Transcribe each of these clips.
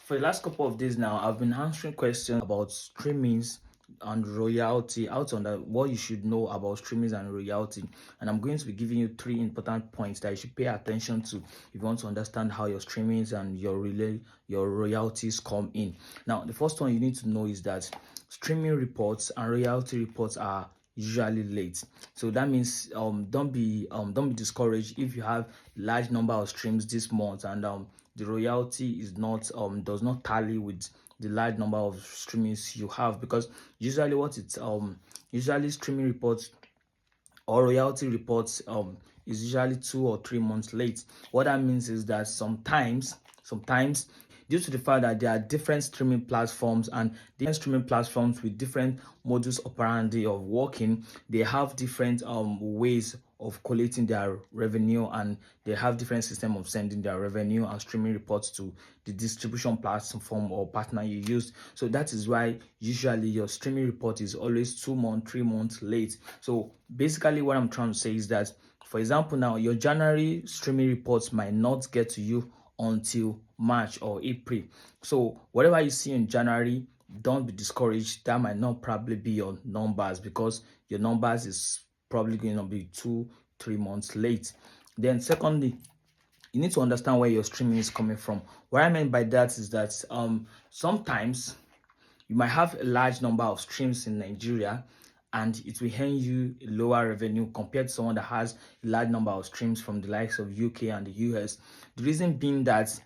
For the last couple of days now, I've been answering questions about streamings and royalty, out on what you should know about streamings and royalty. And I'm going to be giving you 3 important points that you should pay attention to if you want to understand how your streamings and your royalties come in. Now, the first one you need to know is that streaming reports and royalty reports are usually late. So that means don't be discouraged if you have a large number of streams this month and the royalty is not does not tally with the large number of streamings you have, because usually usually streaming reports or royalty reports is usually 2 or 3 months late. What that means is that sometimes due to the fact that there are different streaming platforms and different streaming platforms with different modus operandi of working, they have different ways of collating their revenue, and they have different system of sending their revenue and streaming reports to the distribution platform or partner you used. So that is why usually your streaming report is always 2 months, 3 months late. So basically what I'm trying to say is that, for example, now your January streaming reports might not get to you until March or April. So whatever you see in January, don't be discouraged. That might not probably be your numbers, because your numbers is probably going to be 2-3 months late. Then secondly, you need to understand where your streaming is coming from. What I mean by that is that sometimes you might have a large number of streams in Nigeria and it will earn you a lower revenue compared to someone that has a large number of streams from the likes of UK and the US. The reason being that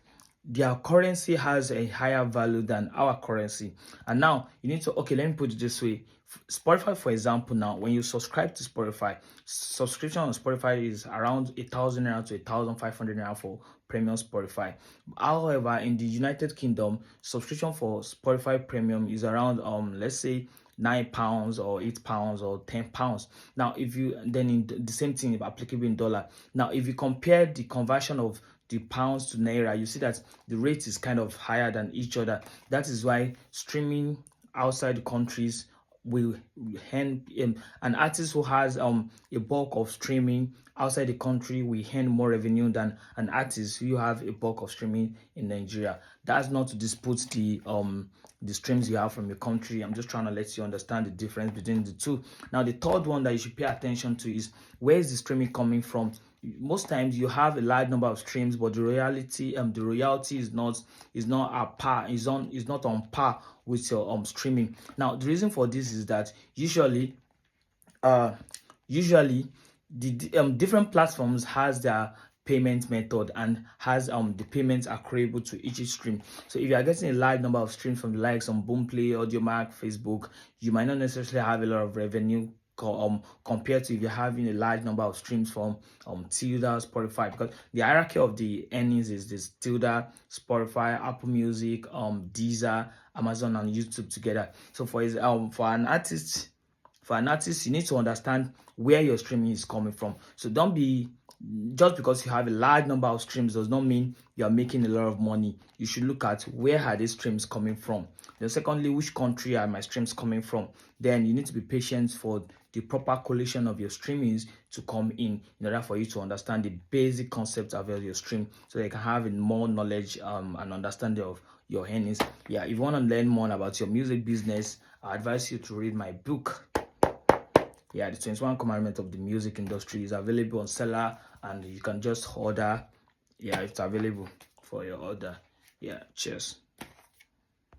their currency has a higher value than our currency. And now you need to, okay, let me put it this way. Spotify, for example, now when you subscribe to Spotify, subscription on Spotify is around 1,000 naira to 1,500 naira for premium Spotify. However, in the United Kingdom, subscription for Spotify premium is around let's say £9 or £8 or £10. Now if you then in the same thing if applicable in dollar. Now if you compare the conversion of the pounds to naira, you see that the rate is kind of higher than each other. That is why streaming outside the countries will earn, an artist who has a bulk of streaming outside the country will earn more revenue than an artist who have a bulk of streaming in Nigeria. That's not to dispute the streams you have from your country. I'm just trying to let you understand the difference between the two. Now the third one that you should pay attention to is, where is the streaming coming from? Most times you have a large number of streams, but the royalty is not on par with your streaming. Now the reason for this is that usually the different platforms has their payment method and has the payments accruable to each stream. So if you are getting a large number of streams from the likes on Boomplay, Audiomack, Facebook, you might not necessarily have a lot of revenue compared to if you're having a large number of streams from Tilda, Spotify, because the hierarchy of the earnings is this: Tilda, Spotify, Apple Music, Deezer, Amazon, and YouTube together. So for an artist, you need to understand where your streaming is coming from. So don't be, just because you have a large number of streams does not mean you are making a lot of money. You should look at, where are these streams coming from? Then secondly, which country are my streams coming from? Then you need to be patient for the proper collation of your streamings to come in order for you to understand the basic concepts of your stream, so that you can have more knowledge and understanding of your earnings. Yeah, if you want to learn more about your music business, I advise you to read my book. Yeah, the 21 Commandments of the Music Industry is available on Seller, and you can just order. Yeah, it's available for your order. Yeah, cheers.